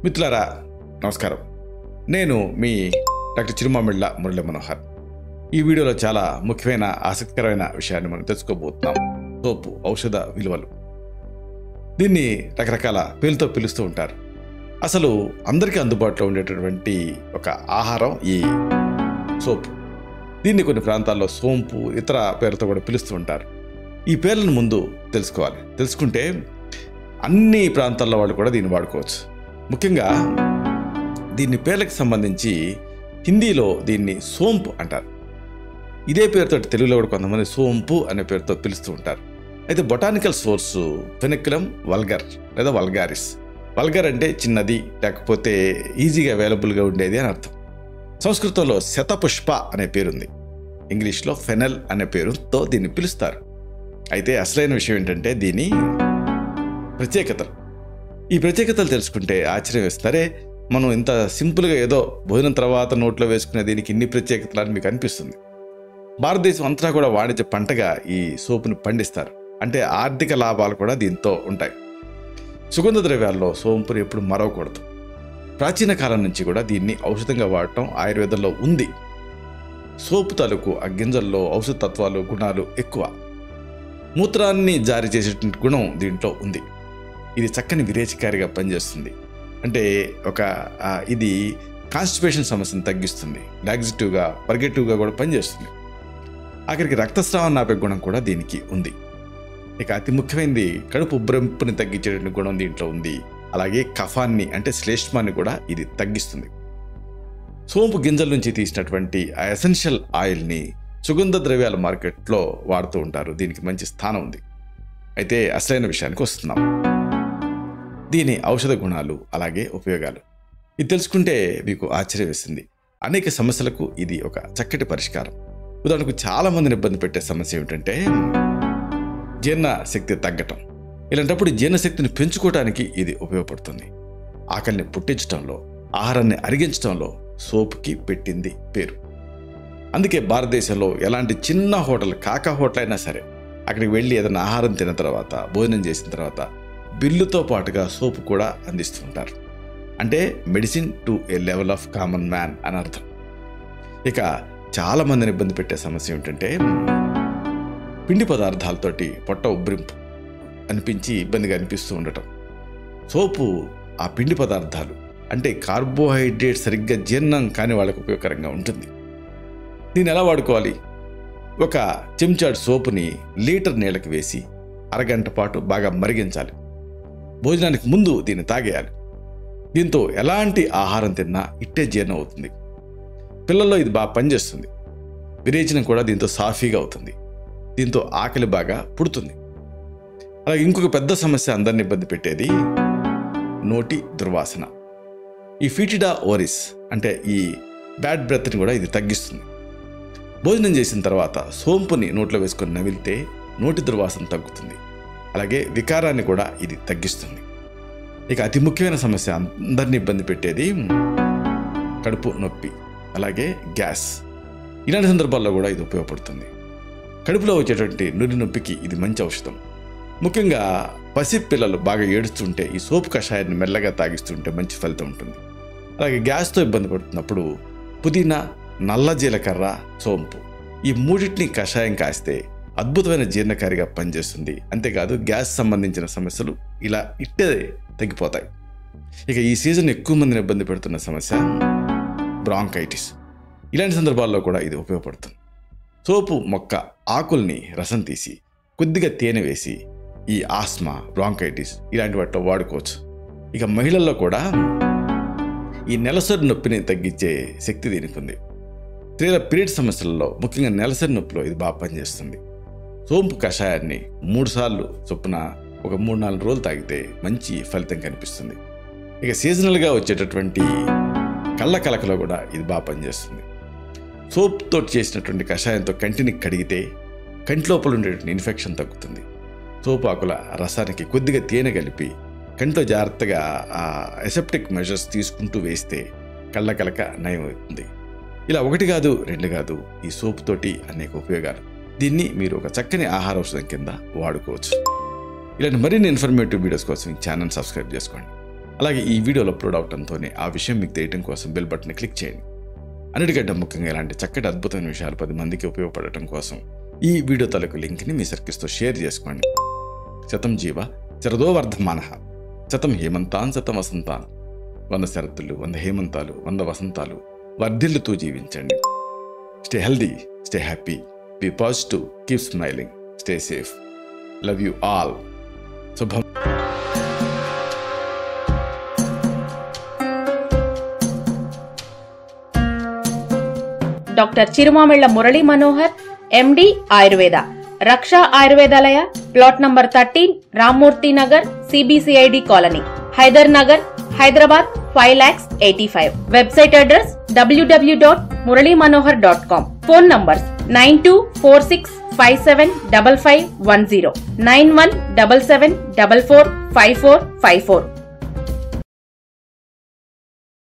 మిత్రులారా నమస్కారం. నేను మీ డాక్టర్ చిరుమామిళ్ళ మురళీ మనోహర్. ఈ వీడియోలో చాలా ముఖ్యమైన ఆసక్తికరమైన విషయాన్ని మనం తెలుసుకోబోతున్నాం. సోపు ఔషధ విలువలు. దీన్ని రకరకాల పేర్లతో పిలుస్తూ ఉంటారు. అసలు అందరికీ అందుబాటులో ఉండేటటువంటి ఒక ఆహారం ఈ సోపు. దీన్ని కొన్ని ప్రాంతాల్లో సోంపు ఇతర పేర్లతో కూడా పిలుస్తూ ఉంటారు. ఈ పేర్లను ముందు తెలుసుకోవాలి. తెలుసుకుంటే అన్ని ప్రాంతాల్లో వాళ్ళు కూడా దీన్ని వాడుకోవచ్చు. ముఖ్యంగా దీన్ని పేర్లకు సంబంధించి హిందీలో దీన్ని సోంపు అంటారు. ఇదే పేరుతో తెలుగులో కూడా కొంతమంది సోంపు అనే పేరుతో పిలుస్తూ ఉంటారు. అయితే బొటానికల్ సోర్సు ఫెనిక్యులం వల్గర్ లేదా వల్గారిస్. వల్గర్ అంటే చిన్నది, లేకపోతే ఈజీగా అవైలబుల్గా ఉండేది అని అర్థం. సంస్కృతంలో శతపుష్ప అనే పేరుంది. ఇంగ్లీష్లో ఫెనల్ అనే పేరుతో దీన్ని పిలుస్తారు. అయితే అసలైన విషయం ఏంటంటే దీని ప్రత్యేకతలు. ఈ ప్రత్యేకతలు తెలుసుకుంటే ఆశ్చర్యం వేస్తారే, మనం ఇంత సింపుల్గా ఏదో భోజనం తర్వాత నోట్లో వేసుకునే దీనికి ఇన్ని ప్రత్యేకతలు అని మీకు అనిపిస్తుంది. భారతదేశం అంతా కూడా వాణిజ్య పంటగా ఈ సోపును పండిస్తారు. అంటే ఆర్థిక లాభాలు కూడా దీంతో ఉంటాయి. సుగంధ ద్రవ్యాల్లో సోంపును ఎప్పుడు మరవకూడదు. ప్రాచీన కాలం నుంచి కూడా దీన్ని ఔషధంగా వాడటం ఆయుర్వేదంలో ఉంది. సోపు తాలూకు ఆ గింజల్లో ఔషధ తత్వాలు గుణాలు ఎక్కువ. మూత్రాన్ని జారీ చేసేటువంటి గుణం దీంట్లో ఉంది. ఇది చక్కని విరేచకారిగా పనిచేస్తుంది. అంటే ఇది కాన్స్టిపేషన్ సమస్యను తగ్గిస్తుంది. లాక్సిటివ్గా పర్గెటివ్గా కూడా పనిచేస్తుంది. ఆఖరికి రక్తస్రావం ఆపే గుణం కూడా దీనికి ఉంది. ఇక అతి ముఖ్యమైనది కడుపు ఉబ్బరింపుని తగ్గించేటువంటి గుణం దీంట్లో ఉంది. అలాగే కఫాన్ని అంటే శ్లేష్మాన్ని కూడా ఇది తగ్గిస్తుంది. సోంపు గింజల నుంచి తీసినటువంటి ఆ ఎసెన్షియల్ ఆయిల్ని సుగంధ ద్రవ్యాల మార్కెట్లో వాడుతూ ఉంటారు. దీనికి మంచి స్థానం ఉంది. అయితే అసలైన విషయానికి వస్తున్నాం. దీని ఔషధ గుణాలు అలాగే ఉపయోగాలు. ఇది తెలుసుకుంటే మీకు ఆశ్చర్యం వేస్తుంది. అనేక సమస్యలకు ఇది ఒక చక్కటి పరిష్కారం. ఉదాహరణకు చాలామందిని ఇబ్బంది పెట్టే సమస్య ఏమిటంటే జీర్ణశక్తి తగ్గటం. ఇలాంటప్పుడు జీర్ణశక్తిని పెంచుకోవడానికి ఇది ఉపయోగపడుతుంది. ఆకలిని పుట్టించడంలో, ఆహారాన్ని అరిగించడంలో సోపుకి పెట్టింది పేరు. అందుకే భారతదేశంలో ఎలాంటి చిన్న హోటల్, కాకా హోటల్ అయినా సరే, అక్కడికి వెళ్ళి ఏదైనా ఆహారం తిన్న తర్వాత, భోజనం చేసిన తర్వాత బిల్లుతో పాటుగా సోపు కూడా అందిస్తుంటారు. అంటే medicine to A level of common man అని అర్థం. ఇక చాలామందిని ఇబ్బంది పెట్టే సమస్య ఏమిటంటే పిండి పదార్థాలతోటి పొట్ట ఉబ్బరింపు అనిపించి ఇబ్బందిగా అనిపిస్తూ ఉండటం. సోపు ఆ పిండి పదార్థాలు అంటే కార్బోహైడ్రేట్ సరిగ్గా జీర్ణం కాని వాళ్ళకు ఉపయోగకరంగా ఉంటుంది. దీన్ని ఎలా వాడుకోవాలి? ఒక చెంచాడు సోపుని లీటర్ నీళ్ళకి వేసి అరగంట పాటు బాగా మరిగించాలి. భోజనానికి ముందు దీన్ని తాగేయాలి. దీంతో ఎలాంటి ఆహారం తిన్నా ఇట్టే జీర్ణం అవుతుంది. పిల్లల్లో ఇది బాగా పనిచేస్తుంది. విరేచనం కూడా దీంతో సాఫీగా అవుతుంది. దీంతో ఆకలి బాగా పుడుతుంది. అలాగే ఇంకొక పెద్ద సమస్య అందరిని ఇబ్బంది పెట్టేది నోటి దుర్వాసన. ఈ ఫీటిడా ఓరిస్ అంటే ఈ బ్యాడ్ బ్రెత్ని కూడా ఇది తగ్గిస్తుంది. భోజనం చేసిన తర్వాత సోంపుని నోట్లో వేసుకొని నమిలితే నోటి దుర్వాసన తగ్గుతుంది. అలాగే వికారాన్ని కూడా ఇది తగ్గిస్తుంది. ఇక అతి ముఖ్యమైన సమస్య అందరినీ ఇబ్బంది పెట్టేది కడుపు నొప్పి, అలాగే గ్యాస్. ఇలాంటి సందర్భాల్లో కూడా ఇది ఉపయోగపడుతుంది. కడుపులో వచ్చేటువంటి నురి నొప్పికి ఇది మంచి ఔషధం. ముఖ్యంగా పసిపిల్లలు బాగా ఏడుస్తుంటే ఈ సోపు కషాయాన్ని మెల్లగా తాగిస్తుంటే మంచి ఫలితం ఉంటుంది. అలాగే గ్యాస్తో ఇబ్బంది పడుతున్నప్పుడు పుదీనా, నల్ల జీలకర్ర, సోంపు ఈ మూడింటిని కషాయం కాస్తే అద్భుతమైన జీర్ణకారిగా పనిచేస్తుంది. అంతేకాదు గ్యాస్ సంబంధించిన సమస్యలు ఇలా ఇట్టే తగ్గిపోతాయి. ఇక ఈ సీజన్ ఎక్కువ మందిని ఇబ్బంది పెడుతున్న సమస్య బ్రాంకైటిస్. ఇలాంటి సందర్భాల్లో కూడా ఇది ఉపయోగపడుతుంది. సోపు మొక్క ఆకుల్ని రసం తీసి కొద్దిగా తేనె వేసి ఈ ఆస్మా, బ్రాంకైటిస్ ఇలాంటి వాటిలో వాడుకోవచ్చు. ఇక మహిళల్లో కూడా ఈ నెలసరి నొప్పిని తగ్గించే శక్తి దీనికి ఉంది. స్త్రీల పీరియడ్ సమస్యలలో ముఖ్యంగా నెలసరి నొప్పిలో ఇది బాగా పనిచేస్తుంది. సోంపు కషాయాన్ని 3 సార్లు చొప్పున ఒక 3-4 రోజులు తాగితే మంచి ఫలితం కనిపిస్తుంది. ఇక సీజనల్గా వచ్చేటటువంటి కళ్ళ కలకలో కూడా ఇది బాగా పనిచేస్తుంది. సోప్తో చేసినటువంటి కషాయంతో కంటిని కడిగితే కంటి లోపల ఉండేటువంటి ఇన్ఫెక్షన్ తగ్గుతుంది. సోపు ఆకుల రసానికి కొద్దిగా తేనె కలిపి కంటిలో జాగ్రత్తగా అసెప్టిక్ మెజర్స్ తీసుకుంటూ వేస్తే కళ్ళ కలక నయం అవుతుంది. ఇలా 1 కాదు 2 కాదు, ఈ సోపు తోటి అనేక ఉపయోగాలు. దీన్ని మీరు ఒక చక్కని ఆహార ఔషధం కింద వాడుకోవచ్చు. ఇలాంటి మరిన్ని ఇన్ఫర్మేటివ్ వీడియోస్ కోసం ఈ ఛానల్ సబ్స్క్రైబ్ చేసుకోండి. అలాగే ఈ వీడియోలో అప్లోడ్ అవడంతోనే ఆ విషయం మీకు తెలియడం కోసం బెల్ బటన్ క్లిక్ చేయండి. అన్నిటికంటే ముఖ్యంగా ఇలాంటి చక్కటి అద్భుతమైన విషయాలు 10 మందికి ఉపయోగపడటం కోసం ఈ వీడియో తాలూకు లింక్ని మీ సర్కిల్స్తో షేర్ చేసుకోండి. శతం జీవ శరదో వర్ధమానః, శతం హేమంతాన్ శతం వసంతాన్. 100 శరత్తులు, 100 హేమంతాలు, 100 వసంతాలు వర్ధిల్లుతూ జీవించండి. Stay healthy, stay happy, be positive, keep smiling, stay safe. Love you all. శుభం. Doctor Chirumamilla Murali Manohar, MD, Ayurveda, Raksha Ayurvedalaya, plot number 13, Rammurthy Nagar, CBCID colony, Hyder Nagar, Hyderabad 5,85,000. Website address www.muralymanohar.com. Phone numbers 9246575510, 9177445454.